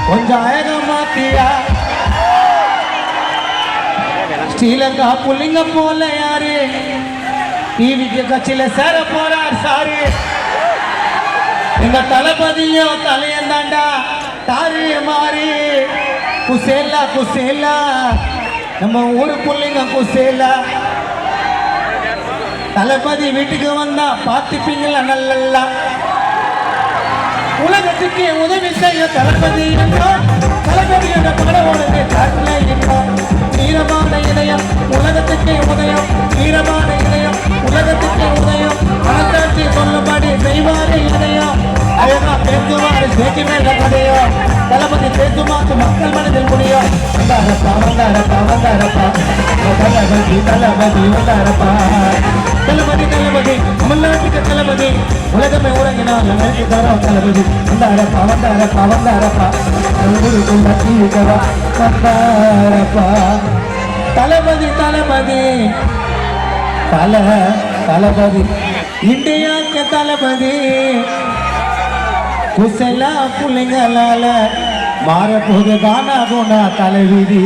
கொஞ்சம் அழகம் மாத்தியா ஸ்ரீலங்கா புள்ளிங்க போல யாரு டிவிக்கு கட்சியில சேர போறார் சாரு எங்க தளபதியும் தலையந்தாண்டா தாரு மாறி குசேலா குசேலா நம்ம ஊரு புள்ளிங்க குசேலா தளபதி வீட்டுக்கு வந்தா பார்த்துப்பீங்களா நல்லா உலகத்துக்கு உதவி செய்ய தளபதி தளபதி என்ற படவோடு காட்டில என்றார் வீரமான இதயம் உலகத்துக்கு உதயம் வீரமான இதயம் உலகத்துக்கு உதயம் மனசாட்சி சொல்லும்படி செய்வாரு இதயம் அழகா பேசுவாரு பேச்சு மேல கதையும் தளபதி பேசுமாறு மக்கள் மனதில் முடியும் வந்தாரப்பா வந்தாரப்பா வந்தாரப்பா தளபதி தளபதி வந்தாரப்பா தளபதி தளபதி தமிழ்நாட்டுக்கு தளபதி உலகமே உறங்கினால் நன்றி தரோம் தளபதி வந்தாரப்பா வந்தாரப்பா வந்தாரப்பா வந்தாரப்பா தளபதி தளபதி தளபதி இந்தியாவுக்கு தளபதி குசலா புள்ளைங்களால மாறப்போது காணா குணா தலைவிதி